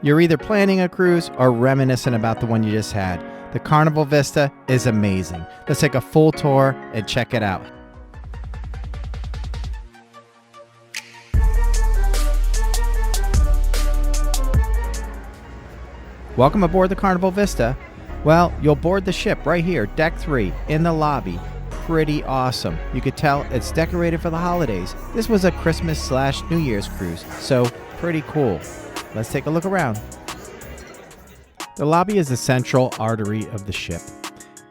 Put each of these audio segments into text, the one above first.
You're either planning a cruise or reminiscent about the one you just had. The Carnival Vista is amazing. Let's take a full tour and check it out. Welcome aboard the Carnival Vista. Well, you'll board the ship right here, deck 3, in the lobby. Pretty awesome. You could tell it's decorated for the holidays. This was a Christmas/New Year's cruise, so pretty cool. Let's take a look around. The lobby is the central artery of the ship.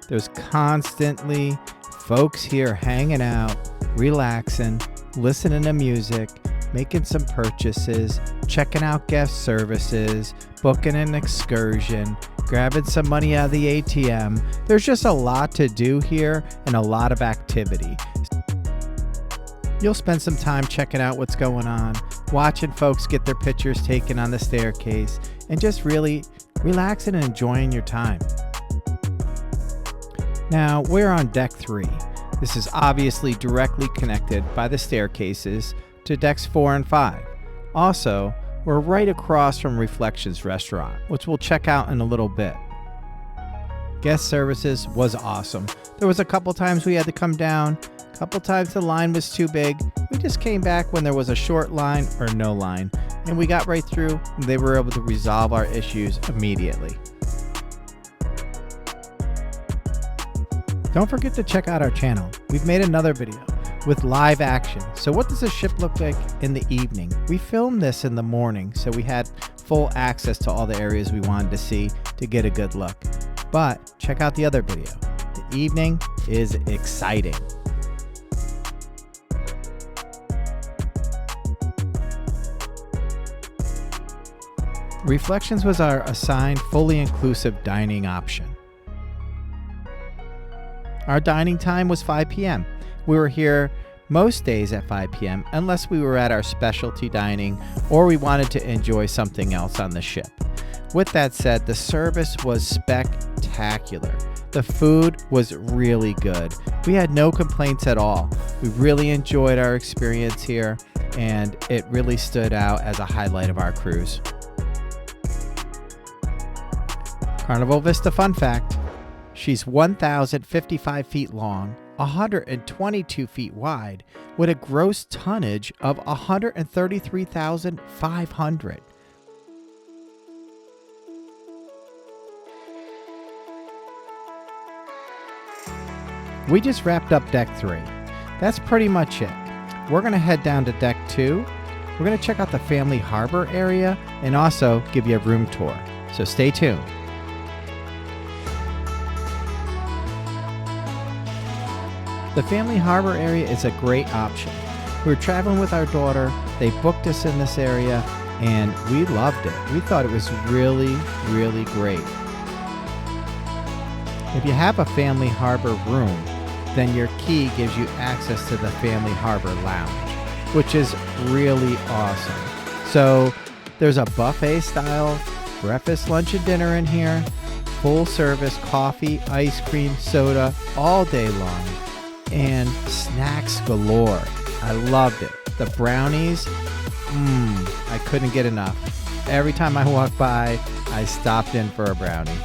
There's constantly folks here hanging out, relaxing, listening to music, making some purchases, checking out guest services, booking an excursion, grabbing some money out of the ATM. There's just a lot to do here and a lot of activity. You'll spend some time checking out what's going on, watching folks get their pictures taken on the staircase, and just really relaxing and enjoying your time. Now, we're on deck 3. This is obviously directly connected by the staircases to decks 4 and 5. Also, we're right across from Reflections Restaurant, which we'll check out in a little bit. Guest services was awesome. There was a couple times we had to come down, a couple times the line was too big. We just came back when there was a short line or no line, and we got right through, and they were able to resolve our issues immediately. Don't forget to check out our channel. We've made another video with live action. So what does a ship look like in the evening? We filmed this in the morning, so we had full access to all the areas we wanted to see to get a good look. But check out the other video. The evening is exciting. Reflections was our assigned fully inclusive dining option. Our dining time was 5 p.m. We were here most days at 5 p.m. unless we were at our specialty dining or we wanted to enjoy something else on the ship. With that said, the service was spectacular. The food was really good. We had no complaints at all. We really enjoyed our experience here, and it really stood out as a highlight of our cruise. Carnival Vista fun fact: she's 1,055 feet long, 122 feet wide, with a gross tonnage of 133,500. We just wrapped up deck 3. That's pretty much it. We're going to head down to deck 2. We're going to check out the Family Harbor area and also give you a room tour. So stay tuned. The Family Harbor area is a great option. We were traveling with our daughter. They booked us in this area and we loved it. We thought it was really, really great. If you have a Family Harbor room, then your key gives you access to the Family Harbor Lounge, which is really awesome. So there's a buffet style breakfast, lunch, and dinner in here. Full service coffee, ice cream, soda all day long. And snacks galore. I loved it. The brownies, I couldn't get enough. Every time I walked by, I stopped in for a brownie.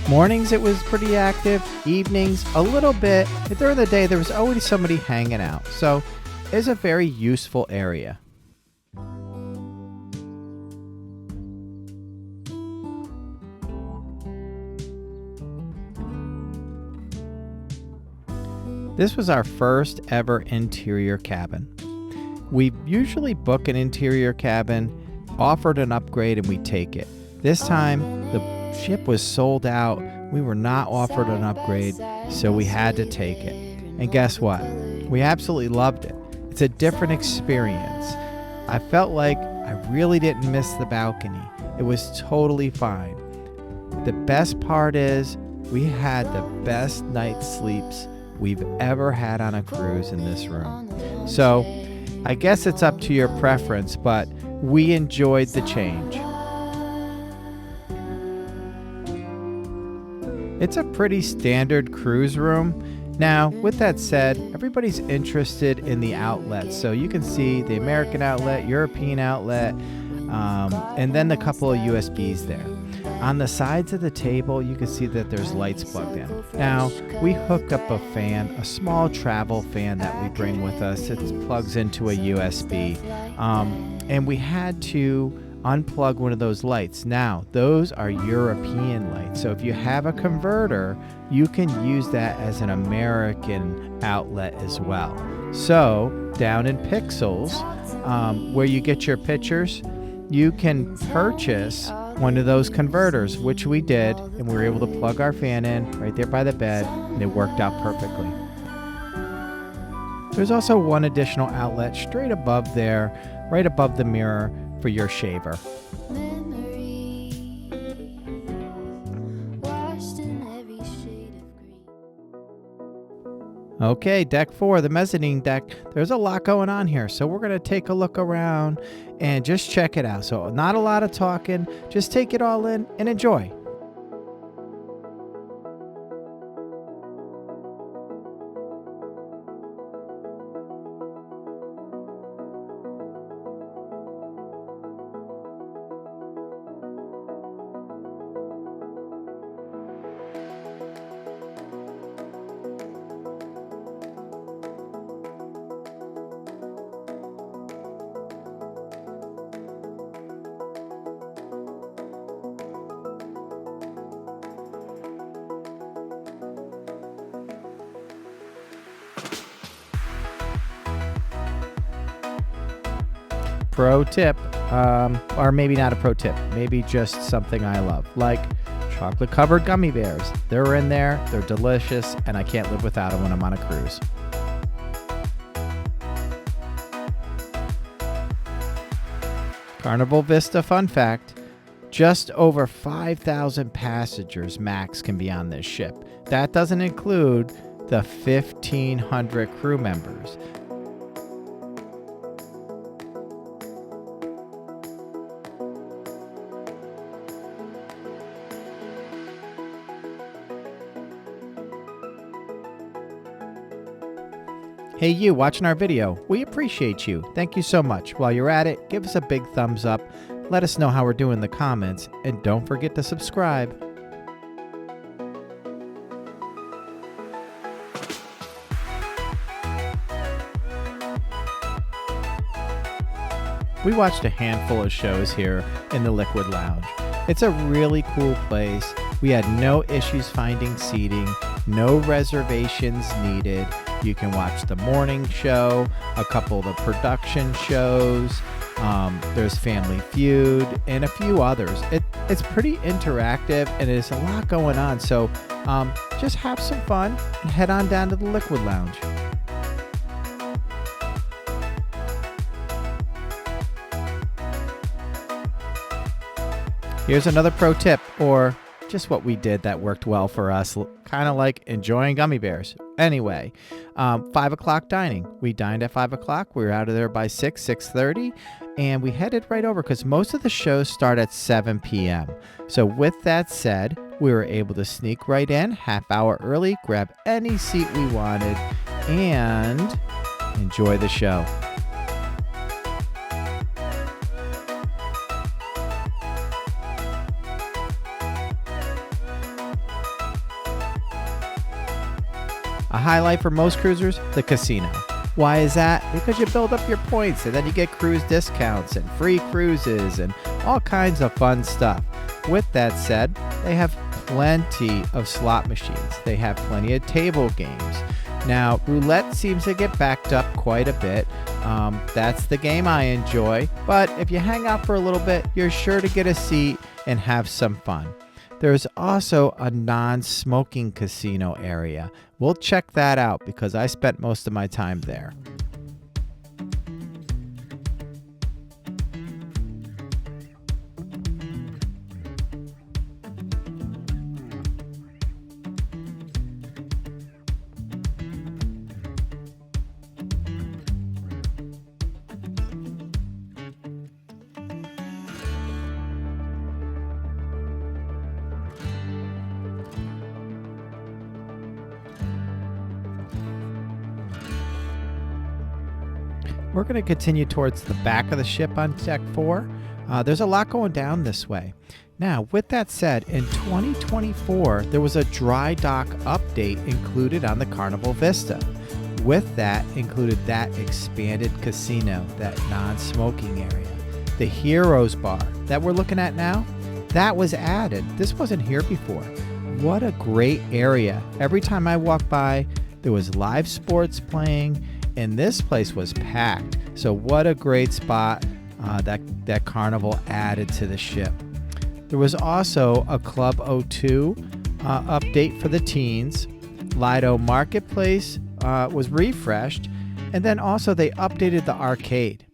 Mornings it was pretty active, evenings a little bit, but during the day there was always somebody hanging out. So it's a very useful area. This was our first ever interior cabin. We usually book an interior cabin, offered an upgrade, and we take it. This time, the ship was sold out. We were not offered an upgrade, so we had to take it. And guess what? We absolutely loved it. It's a different experience. I felt like I really didn't miss the balcony. It was totally fine. The best part is we had the best night's sleeps we've ever had on a cruise in this room. So I guess it's up to your preference, but we enjoyed the change. It's a pretty standard cruise room. Now, with that said, everybody's interested in the outlets. So you can see the American outlet, European outlet. and then a couple of USBs there. On the sides of the table, you can see that there's lights plugged in. Now, we hook up a fan, a small travel fan that we bring with us. It plugs into a USB, and we had to unplug one of those lights. Now, those are European lights, so if you have a converter, you can use that as an American outlet as well. So, down in Pixels, where you get your pictures, you can purchase one of those converters, which we did, and we were able to plug our fan in right there by the bed, and it worked out perfectly. There's also one additional outlet straight above there, right above the mirror for your shaver. Okay, deck 4, the mezzanine deck. There's a lot going on here, so we're going to take a look around and just check it out. So not a lot of talking, just take it all in and enjoy. Pro tip, or maybe not a pro tip, maybe just something I love, like chocolate covered gummy bears. They're in there, they're delicious, and I can't live without them when I'm on a cruise. Carnival Vista fun fact, just over 5,000 passengers max can be on this ship. That doesn't include the 1,500 crew members. Hey you watching our video, we appreciate you. Thank you so much. While you're at it, give us a big thumbs up, let us know how we're doing in the comments, and don't forget to subscribe. We watched a handful of shows here in the Liquid Lounge. It's a really cool place. We had no issues finding seating, no reservations needed. You can watch the morning show, a couple of the production shows, there's Family Feud, and a few others. It's pretty interactive, and there's a lot going on, so just have some fun and head on down to the Liquid Lounge. Here's another pro tip, or just what we did that worked well for us, kind of like enjoying gummy bears. Anyway, 5 o'clock dining. We dined at 5 o'clock. We were out of there by 6:30, and we headed right over because most of the shows start at 7 p.m. So with that said, we were able to sneak right in, half hour early, grab any seat we wanted, and enjoy the show. A highlight for most cruisers, the casino. Why is that? Because you build up your points and then you get cruise discounts and free cruises and all kinds of fun stuff. With that said, they have plenty of slot machines. They have plenty of table games. Now, roulette seems to get backed up quite a bit. That's the game I enjoy. But if you hang out for a little bit, you're sure to get a seat and have some fun. There's also a non-smoking casino area. We'll check that out because I spent most of my time there. We're going to continue towards the back of the ship on deck 4. There's a lot going down this way. Now, with that said, in 2024, there was a dry dock update included on the Carnival Vista. With that included that expanded casino, that non-smoking area. The Heroes Bar that we're looking at now, that was added. This wasn't here before. What a great area. Every time I walked by, there was live sports playing, and this place was packed. So what a great spot that Carnival added to the ship. There was also a Club O2 update for the teens. Lido Marketplace was refreshed, and then also they updated the arcade.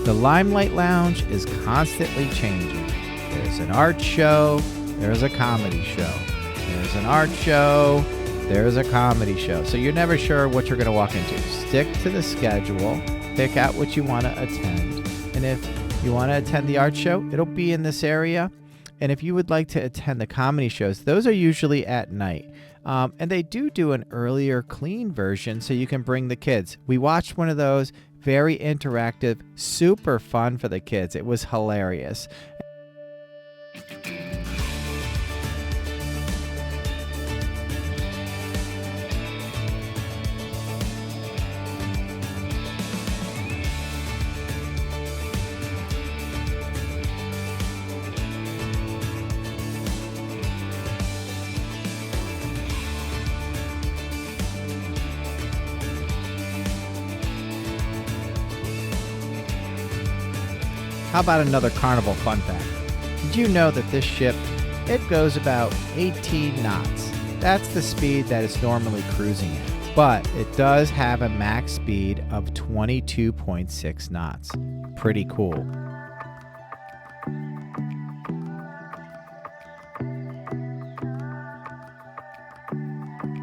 The Limelight Lounge is constantly changing. There's an art show, there's a comedy show. There's an art show, there's a comedy show. So you're never sure what you're going to walk into. Stick to the schedule, pick out what you want to attend. And if you want to attend the art show, it'll be in this area. And if you would like to attend the comedy shows, those are usually at night. And they do an earlier clean version so you can bring the kids. We watched one of those. Very interactive, super fun for the kids. It was hilarious. How about another Carnival fun fact? Did you know that this ship, it goes about 18 knots. That's the speed that it's normally cruising at. But it does have a max speed of 22.6 knots. Pretty cool.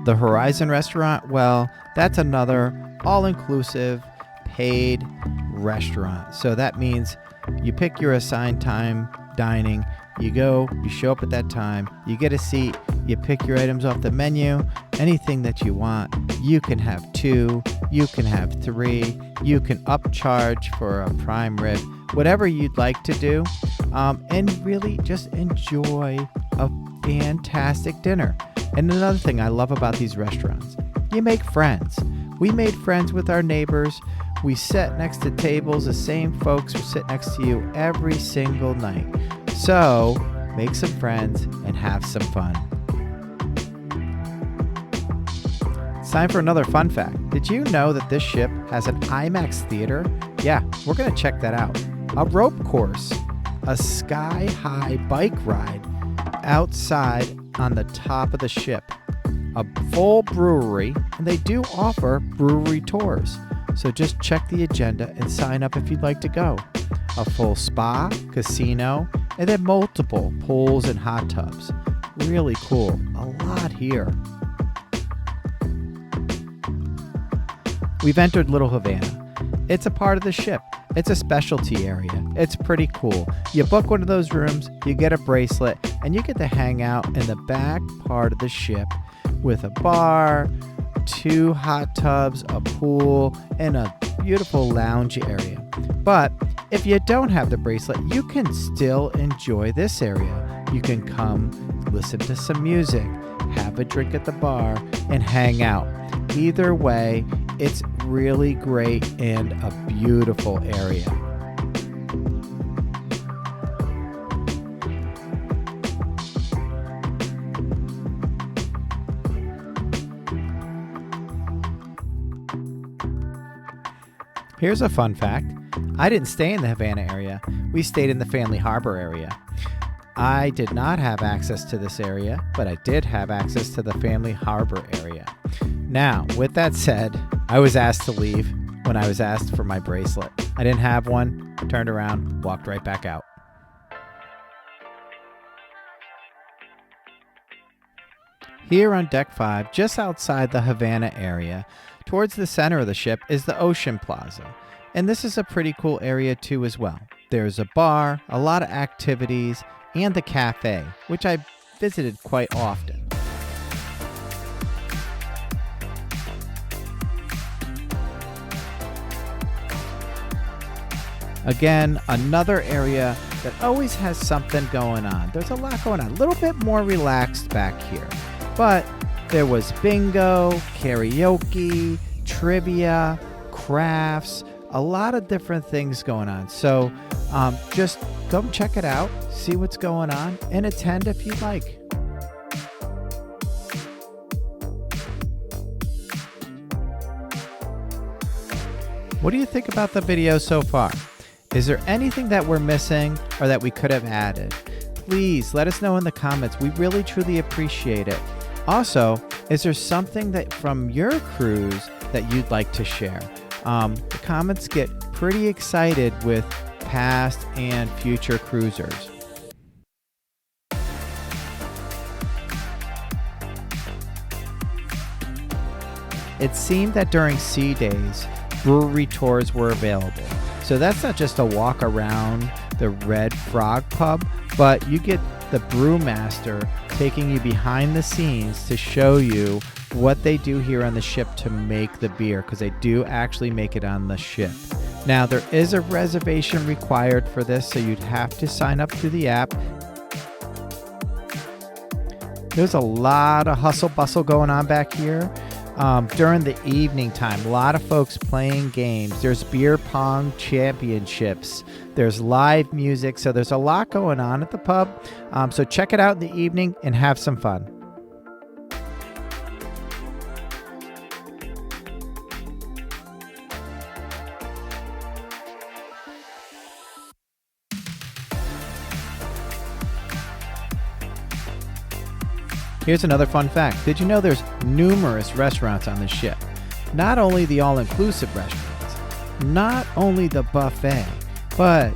The Horizon restaurant, well, that's another all-inclusive paid restaurant. So that means you pick your assigned time dining, you go, you show up at that time, you get a seat, you pick your items off the menu, anything that you want. You can have 2, you can have 3, you can upcharge for a prime rib, whatever you'd like to do, and really just enjoy a fantastic dinner. And another thing I love about these restaurants, you make friends. We made friends with our neighbors. We sat next to tables, the same folks who sit next to you every single night. So, make some friends and have some fun. It's time for another fun fact. Did you know that this ship has an IMAX theater? Yeah, we're going to check that out. A rope course, a sky-high bike ride outside on the top of the ship, a full brewery, and they do offer brewery tours. So just check the agenda and sign up if you'd like to go. A full spa, casino, and then multiple pools and hot tubs. Really cool. A lot here. We've entered Little Havana. It's a part of the ship. It's a specialty area. It's pretty cool. You book one of those rooms, you get a bracelet, and you get to hang out in the back part of the ship with a bar, 2 hot tubs, a pool, and a beautiful lounge area. But if you don't have the bracelet, you can still enjoy this area. You can come listen to some music, have a drink at the bar, and hang out. Either way, it's really great and a beautiful area. Here's a fun fact. I didn't stay in the Havana area. We stayed in the Family Harbor area. I did not have access to this area, but I did have access to the Family Harbor area. Now, with that said, I was asked to leave when I was asked for my bracelet. I didn't have one, turned around, walked right back out. Here on Deck 5, just outside the Havana area, towards the center of the ship is the Ocean Plaza. And this is a pretty cool area too as well. There's a bar, a lot of activities, and the cafe, which I visited quite often. Again, another area that always has something going on. There's a lot going on, a little bit more relaxed back here. But there was bingo, karaoke, trivia, crafts, a lot of different things going on. So just go check it out, see what's going on, and attend if you'd like. What do you think about the video so far? Is there anything that we're missing or that we could have added? Please let us know in the comments. We really truly appreciate it. Also, is there something that from your cruise that you'd like to share? The comments get pretty excited with past and future cruisers. It seemed that during sea days, brewery tours were available. So that's not just a walk around the Red Frog pub, but you get the brewmaster taking you behind the scenes to show you what they do here on the ship to make the beer, because they do actually make it on the ship. Now, there is a reservation required for this, so you'd have to sign up through the app. There's a lot of hustle bustle going on back here. During the evening time, a lot of folks playing games. There's beer pong championships. There's live music. So there's a lot going on at the pub. So check it out in the evening and have some fun. Here's another fun fact. Did you know there's numerous restaurants on the ship? Not only the all-inclusive restaurants, not only the buffet, but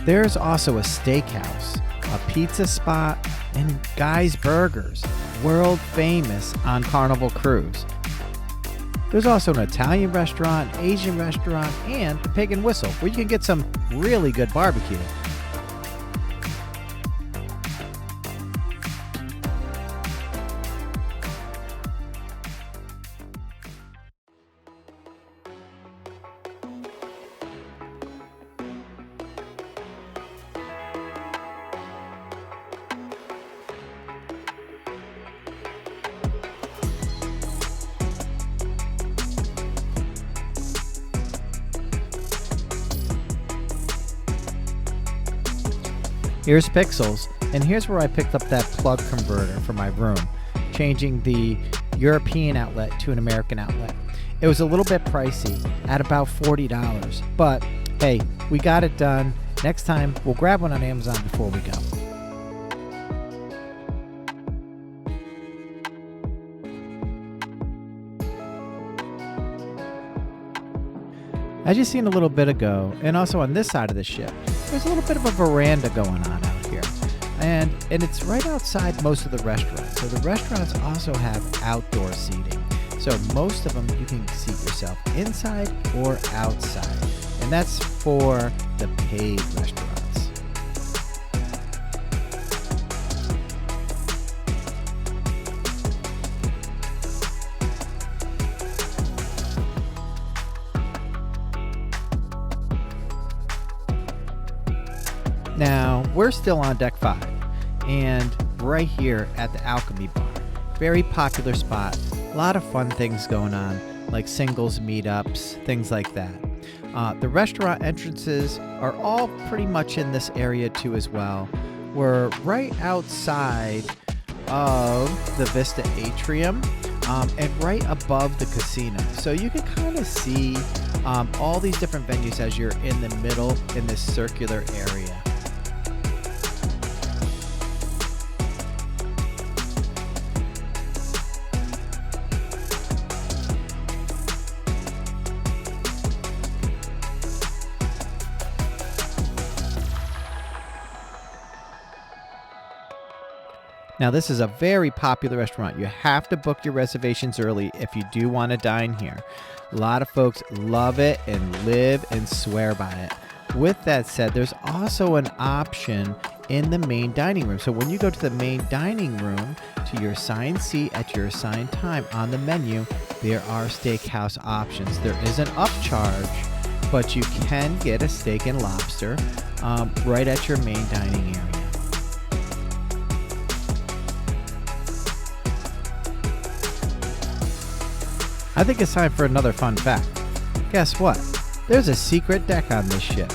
there's also a steakhouse, a pizza spot, and Guy's Burgers, world famous on Carnival Cruise. There's also an Italian restaurant, Asian restaurant, and a Pig and Whistle, where you can get some really good barbecue. Here's Pixels, and here's where I picked up that plug converter for my room, changing the European outlet to an American outlet. It was a little bit pricey, at about $40, but hey, we got it done. Next time, we'll grab one on Amazon before we go. As you seen a little bit ago, and also on this side of the ship, there's a little bit of a veranda going on out here. And it's right outside most of the restaurants. So the restaurants also have outdoor seating. So most of them you can seat yourself inside or outside. And that's for the paid restaurants. Now, we're still on Deck 5, and right here at the Alchemy Bar. Very popular spot, a lot of fun things going on, like singles meetups, things like that. The restaurant entrances are all pretty much in this area too as well. We're right outside of the Vista Atrium and right above the casino. So you can kind of see all these different venues as you're in the middle in this circular area. Now, this is a very popular restaurant. You have to book your reservations early if you do want to dine here. A lot of folks love it and live and swear by it. With that said, there's also an option in the main dining room. So when you go to the main dining room, to your assigned seat at your assigned time on the menu, there are steakhouse options. There is an upcharge, but you can get a steak and lobster right at your main dining area. I think it's time for another fun fact. Guess what? There's a secret deck on this ship.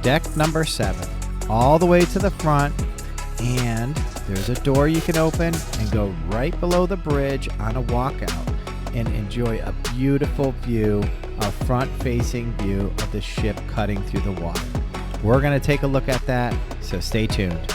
Deck number 7. All the way to the front, and there's a door you can open and go right below the bridge on a walkout and enjoy a beautiful view, a front-facing view of the ship cutting through the water. We're going to take a look at that, so stay tuned.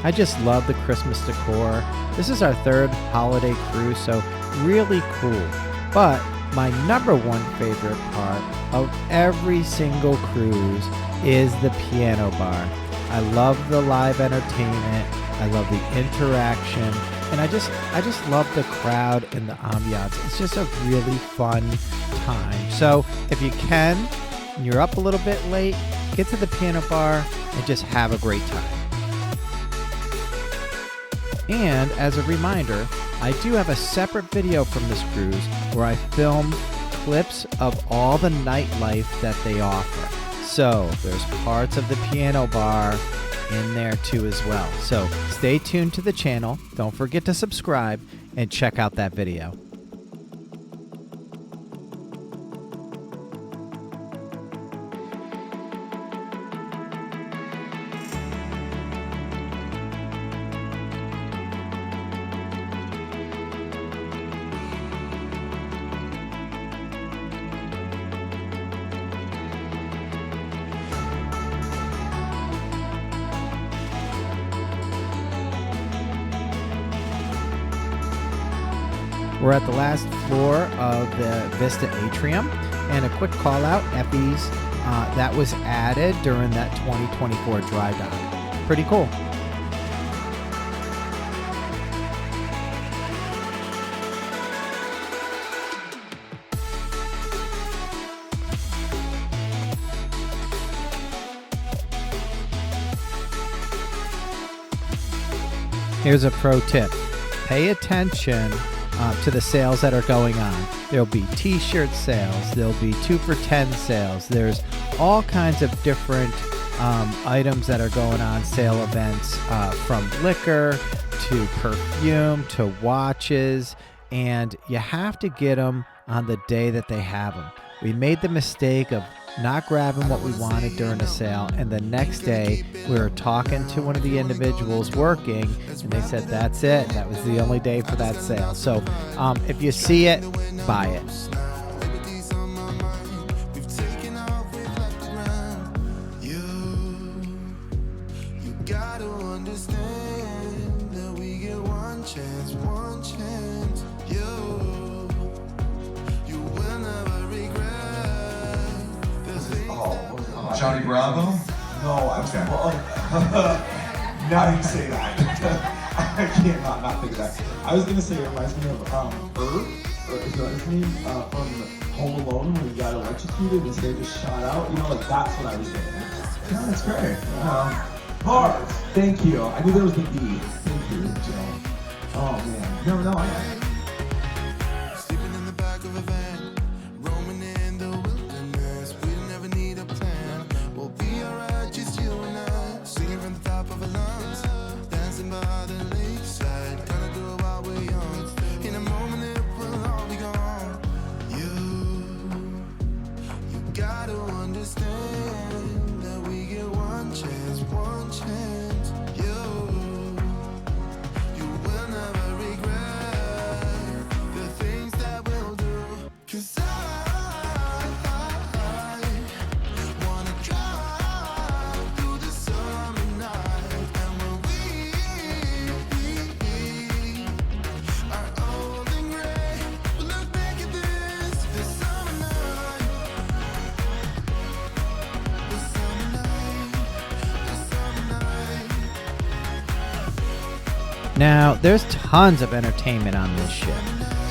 I just love the Christmas decor. This is our 3rd holiday cruise, so really cool. But my number one favorite part of every single cruise is the piano bar. I love the live entertainment. I love the interaction, and I just love the crowd and the ambiance. It's just a really fun time. So if you can, and you're up a little bit late, get to the piano bar and just have a great time. And as a reminder, I do have a separate video from this cruise where I filmed clips of all the nightlife that they offer. So there's parts of the piano bar in there too as well. So stay tuned to the channel. Don't forget to subscribe and check out that video. We're at the last floor of the Vista Atrium, and a quick call out, Effie's, that was added during that 2024 dry dock. Pretty cool. Here's a pro tip. Pay attention to the sales that are going on. There'll be t-shirt sales, there'll be 2 for $10 sales. There's all kinds of different items that are going on, sale events, from liquor to perfume to watches, and you have to get them on the day that they have them. We made the mistake of not grabbing what we wanted during a sale, and the next day we were talking to one of the individuals working, and they said that's it, that was the only day for that sale. So if you see it, buy it. Johnny Bravo? No, I'm okay. Now you say that. I can't not think of that. I was gonna say it reminds me of Irv, or is that his name, from Home Alone when he got electrocuted and his hair just shot out. You know, like that's what I was thinking. Yeah, that's great. Bars. Thank you. I knew there was the D. Thank you, Joe. Oh man. No, I. Sleeping in the back of a van, roaming in the wilderness. We never need a plan. We'll be alright, just you and I. Singing from the top of our lungs, dancing by the lakeside. Gonna do it while we're young. In a moment it will all be gone. You gotta understand that we get one chance, one chance. You will never regret Now, there's tons of entertainment on this ship.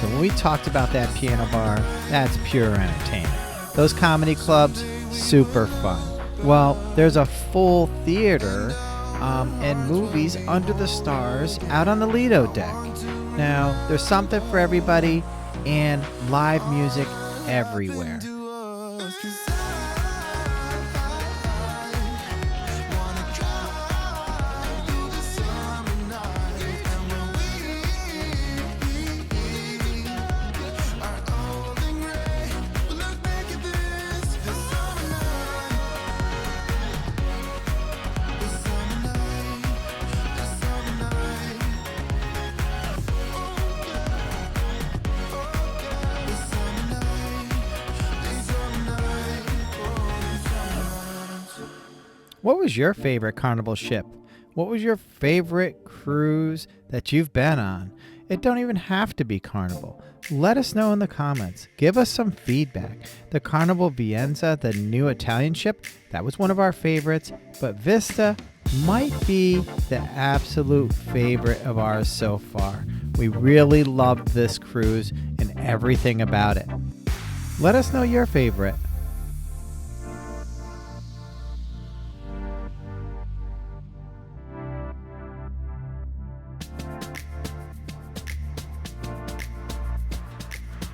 So when we talked about that piano bar, that's pure entertainment. Those comedy clubs, super fun. Well, there's a full theater and movies under the stars out on the Lido deck. Now, there's something for everybody and live music everywhere. What was your favorite Carnival ship? What was your favorite cruise that you've been on? It don't even have to be Carnival. Let us know in the comments. Give us some feedback. The Carnival Vienza, the new Italian ship, that was one of our favorites, but Vista might be the absolute favorite of ours so far. We really loved this cruise and everything about it. Let us know your favorite.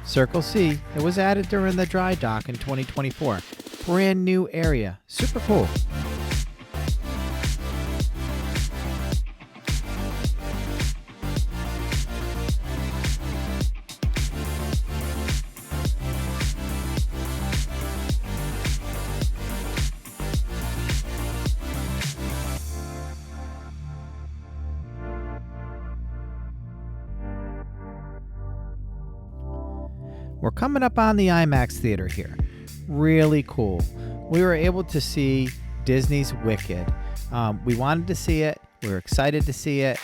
Circle C, it was added during the dry dock in 2024. Brand new area. Super cool. We're coming up on the IMAX theater here. Really cool. We were able to see Disney's Wicked. We wanted to see it. We were excited to see it.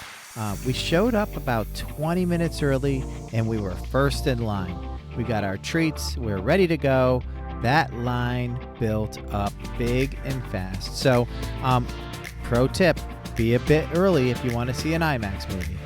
We showed up about 20 minutes early and we were first in line. We got our treats. We were ready to go. That line built up big and fast. So, pro tip, be a bit early if you want to see an IMAX movie.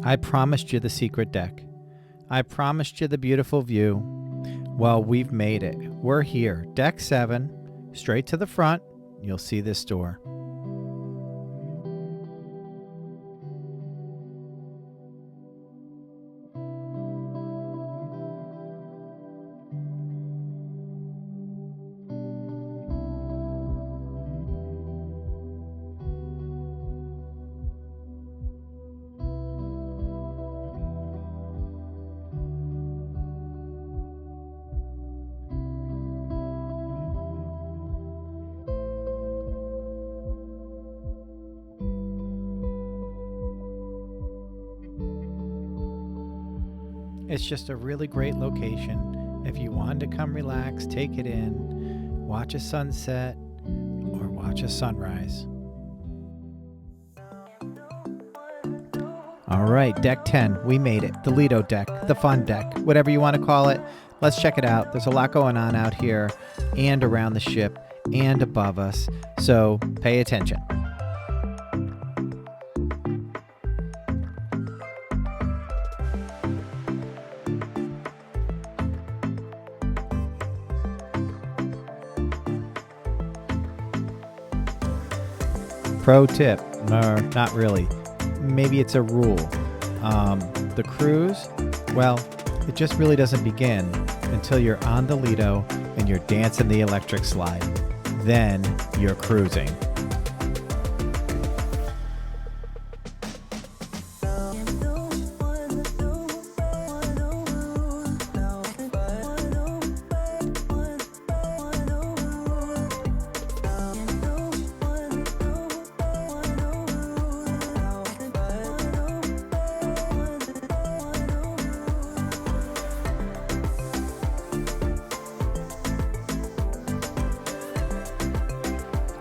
I promised you the secret deck. I promised you the beautiful view. Well, we've made it. We're here. Deck 7, straight to the front. You'll see this door. It's just a really great location. If you wanted to come relax, take it in, watch a sunset, or watch a sunrise. All right, deck 10, we made it. The Lido deck, the fun deck, whatever you want to call it. Let's check it out. There's a lot going on out here and around the ship and above us, so pay attention. Pro tip, or not really, maybe it's a rule. The cruise, well, it just really doesn't begin until you're on the Lido and you're dancing the electric slide. Then you're cruising.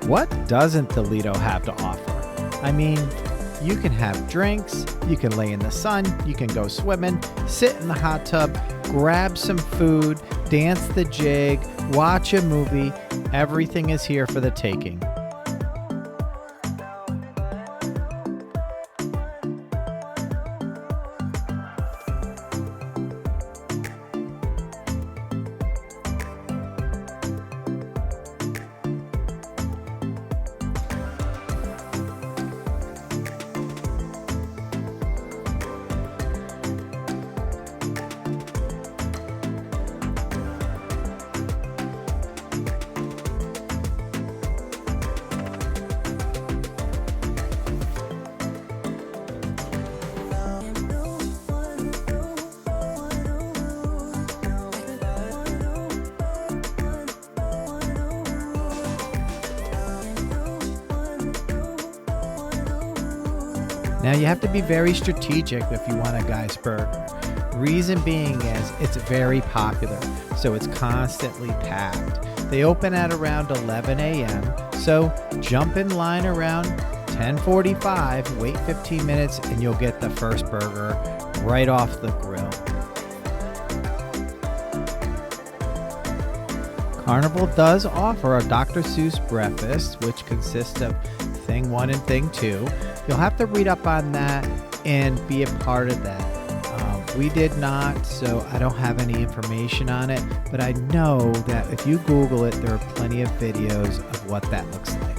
What doesn't the Lido have to offer? I mean, you can have drinks, you can lay in the sun, you can go swimming, sit in the hot tub, grab some food, dance the jig, watch a movie. Everything is here for the taking. Now you have to be very strategic if you want a guy's burger. Reason being is it's very popular, so it's constantly packed. They open at around 11 a.m., so jump in line around 10:45, wait 15 minutes, and you'll get the first burger right off the grill. Carnival does offer a Dr. Seuss breakfast, which consists of Thing 1 and Thing 2. You'll have to read up on that and be a part of that. We did not, so I don't have any information on it, but I know that if you Google it, there are plenty of videos of what that looks like.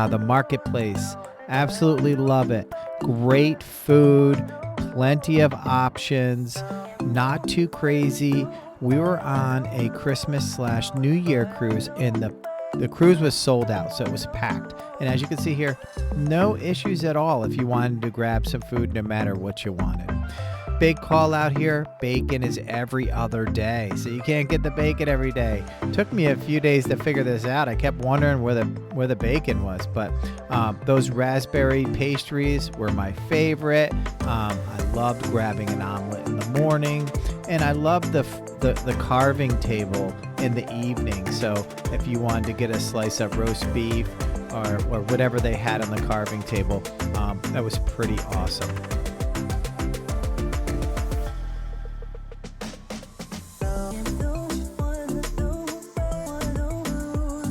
The marketplace. Absolutely love it. Great food, plenty of options, not too crazy. We were on a Christmas/New Year cruise, and the cruise was sold out, so it was packed. And as you can see here, no issues at all if you wanted to grab some food, no matter what you wanted. Big call out here, bacon is every other day, so you can't get the bacon every day. Took me a few days to figure this out. I kept wondering where the bacon was, but those raspberry pastries were my favorite. I loved grabbing an omelet in the morning, and I loved the carving table in the evening. So if you wanted to get a slice of roast beef or whatever they had on the carving table, that was pretty awesome.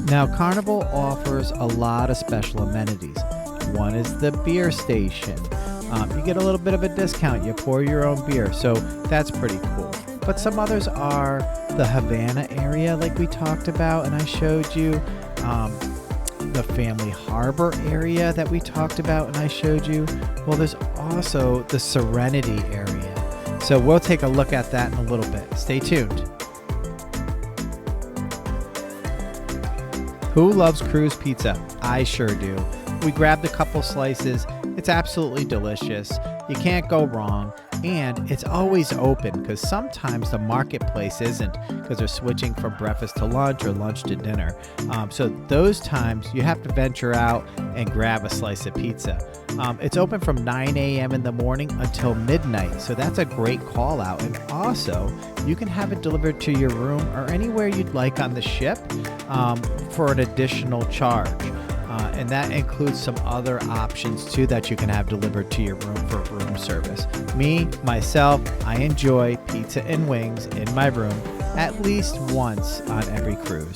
Now, Carnival offers a lot of special amenities. One is the beer station. You get a little bit of a discount. You pour your own beer, so that's pretty cool. But some others are the Havana area, like we talked about, and I showed you. The Family Harbor area that we talked about and I showed you. Well, there's also the Serenity area. So we'll take a look at that in a little bit. Stay tuned. Who loves cruise pizza? I sure do. We grabbed a couple slices. It's absolutely delicious. You can't go wrong. And it's always open because sometimes the marketplace isn't, because they're switching from breakfast to lunch or lunch to dinner. So those times you have to venture out and grab a slice of pizza. It's open from 9 a.m. in the morning until midnight. So that's a great call out. And also you can have it delivered to your room or anywhere you'd like on the ship for an additional charge. And that includes some other options too that you can have delivered to your room for room service. Myself, I enjoy pizza and wings in my room at least once on every cruise.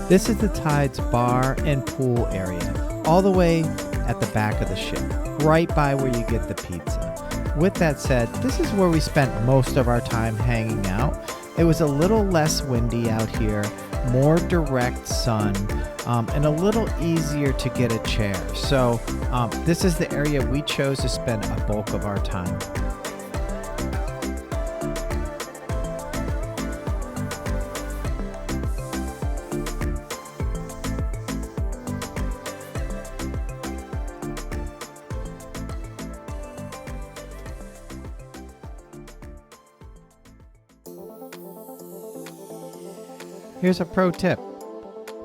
This is the Tide's bar and pool area, all the way at the back of the ship, right by where you get the pizza. With that said, this is where we spent most of our time hanging out. It was a little less windy out here, more direct sun, and a little easier to get a chair. So this is the area we chose to spend a bulk of our time. Here's a pro tip.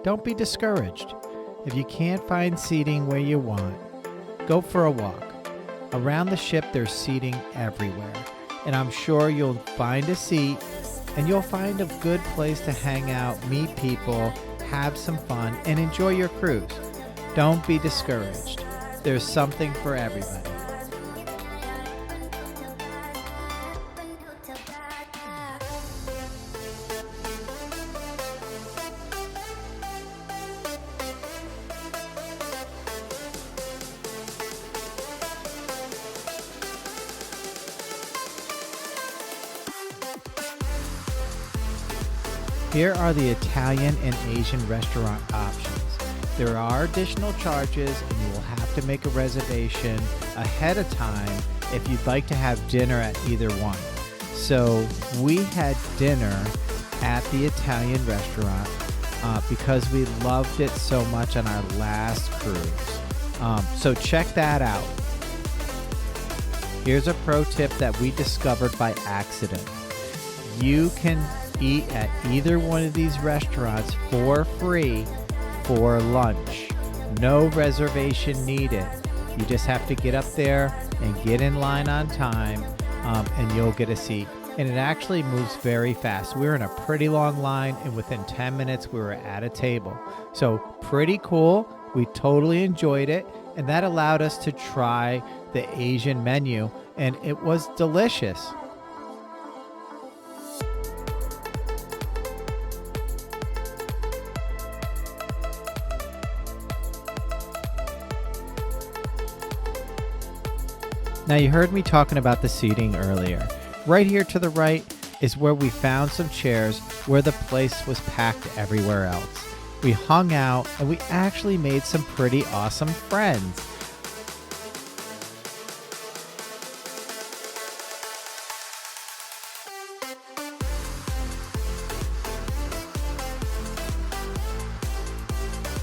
Don't be discouraged. If you can't find seating where you want, go for a walk. Around the ship, there's seating everywhere, and I'm sure you'll find a seat, and you'll find a good place to hang out, meet people, have some fun, and enjoy your cruise. Don't be discouraged. There's something for everybody. Here are the Italian and Asian restaurant options. There are additional charges, and you will have to make a reservation ahead of time if you'd like to have dinner at either one. So we had dinner at the Italian restaurant because we loved it so much on our last cruise. So check that out. Here's a pro tip that we discovered by accident. You can eat at either one of these restaurants for free for lunch. No reservation needed. You just have to get up there and get in line on time, and you'll get a seat. And it actually moves very fast. We were in a pretty long line, and within 10 minutes we were at a table. So pretty cool. We totally enjoyed it, and that allowed us to try the Asian menu, and it was delicious. Now, you heard me talking about the seating earlier. Right here to the right is where we found some chairs where the place was packed everywhere else. We hung out, and we actually made some pretty awesome friends.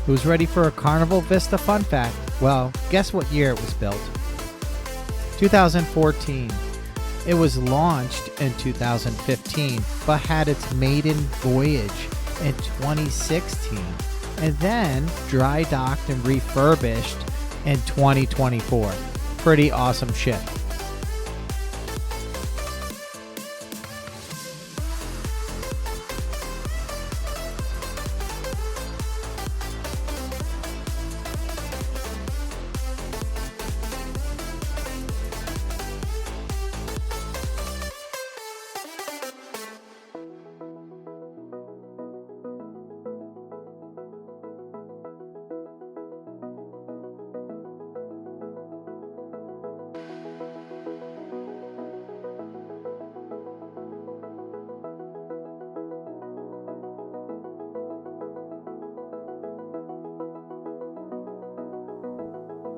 Who's ready for a Carnival Vista fun fact? Well, guess what year it was built? 2014. It was launched in 2015, but had its maiden voyage in 2016, and then dry docked and refurbished in 2024. Pretty awesome ship.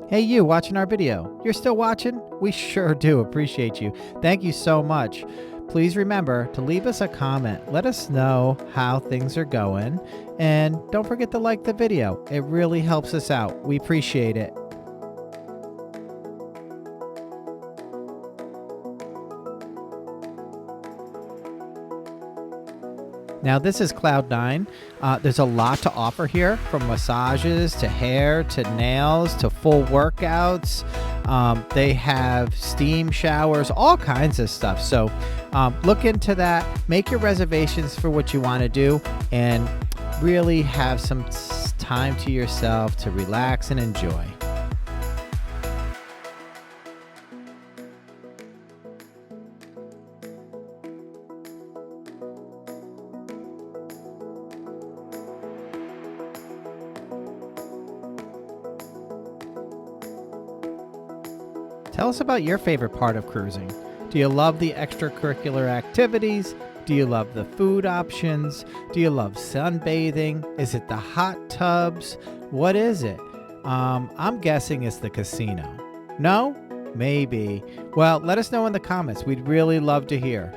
Hey, you watching our video. You're still watching? We sure do appreciate you. Thank you so much. Please remember to leave us a comment. Let us know how things are going. And don't forget to like the video. It really helps us out. We appreciate it. Now, this is Cloud 9. There's a lot to offer here, from massages to hair to nails to full workouts. They have steam showers, all kinds of stuff. So look into that. Make your reservations for what you want to do, and really have some time to yourself to relax and enjoy. Tell us about your favorite part of cruising. Do you love the extracurricular activities? Do you love the food options? Do you love sunbathing? Is it the hot tubs? What is it? I'm guessing it's the casino. No? Maybe. Well, let us know in the comments. We'd really love to hear.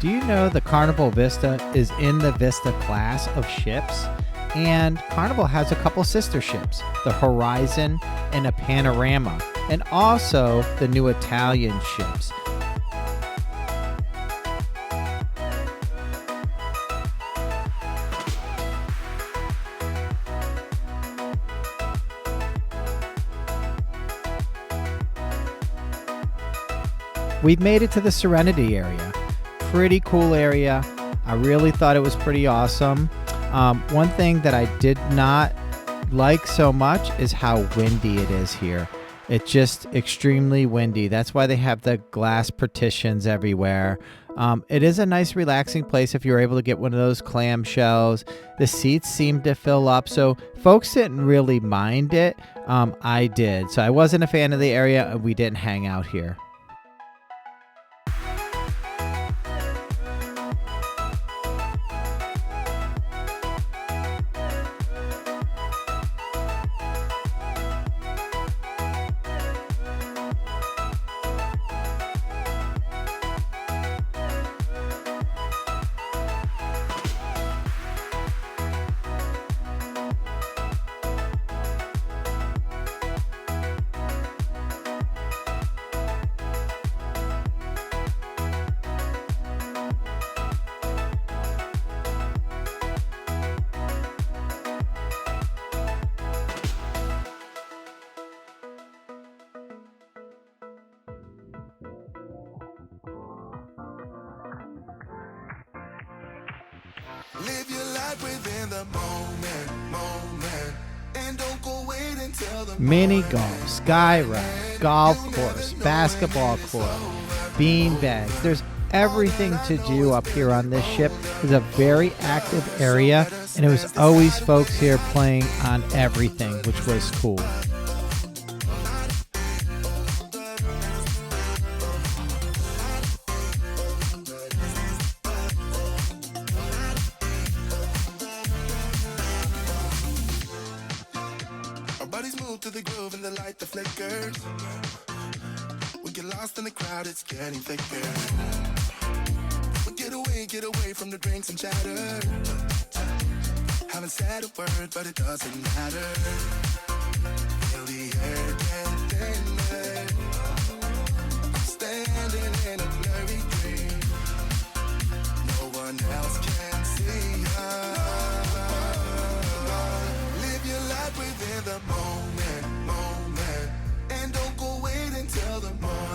Do you know the Carnival Vista is in the Vista class of ships? And Carnival has a couple sister ships, the Horizon and a Panorama, and also the new Italian ships. We've made it to the Serenity area. Pretty cool area. I really thought it was pretty awesome. One thing that I did not like so much is how windy it is here. It's just extremely windy. That's why they have the glass partitions everywhere. It is a nice relaxing place if you're able to get one of those clamshells. The seats seem to fill up, so folks didn't really mind it. I did. So I wasn't a fan of the area, and we didn't hang out here. Live your life within the moment, and don't go wait until the Mini golf, sky ride, golf course, basketball court, bean bags. There's everything to do up here on this ship. It's a very active area, and it was always folks here playing on everything, which was cool. bodies move to the groove and the light that flickers. We get lost in the crowd, it's getting thicker. We get away from the drinks and chatter. Haven't said a word, but it doesn't matter. Feel the air get thinner. Standing in a blurry dream. No one else can see us. Live your life within the moment, and don't go wait until the morning.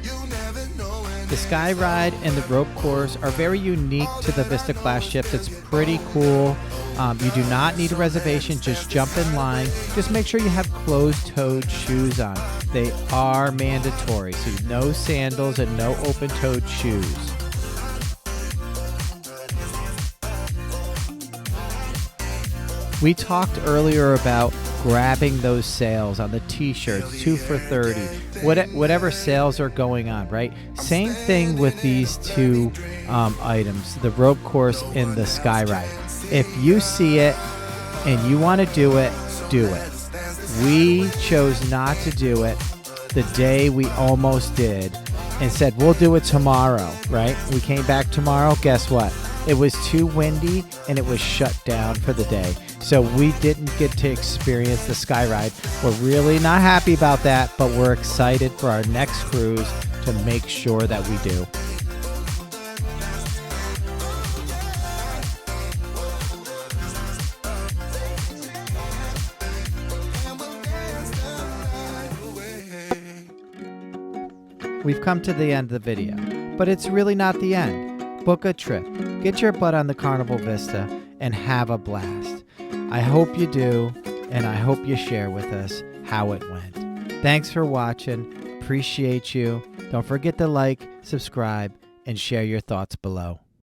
You never know when. The sky ride and the rope course are very unique to the Vista class ships. It's pretty cool. You do not need a reservation. Just jump in line. Just make sure you have closed-toed shoes on. They are mandatory, so no sandals and no open-toed shoes. We talked earlier about grabbing those sales on the t-shirts, 2 for $30, whatever sales are going on, right? Same thing with these two items, the rope course and the sky ride. If you see it and you want to do it, do it. We chose not to do it the day we almost did and said, we'll do it tomorrow, right? We came back tomorrow, guess what? It was too windy and it was shut down for the day. So we didn't get to experience the sky ride. We're really not happy about that, but we're excited for our next cruise to make sure that we do. We've come to the end of the video, but it's really not the end. Book a trip, get your butt on the Carnival Vista, and have a blast. I hope you do, and I hope you share with us how it went. Thanks for watching. Appreciate you. Don't forget to like, subscribe, and share your thoughts below.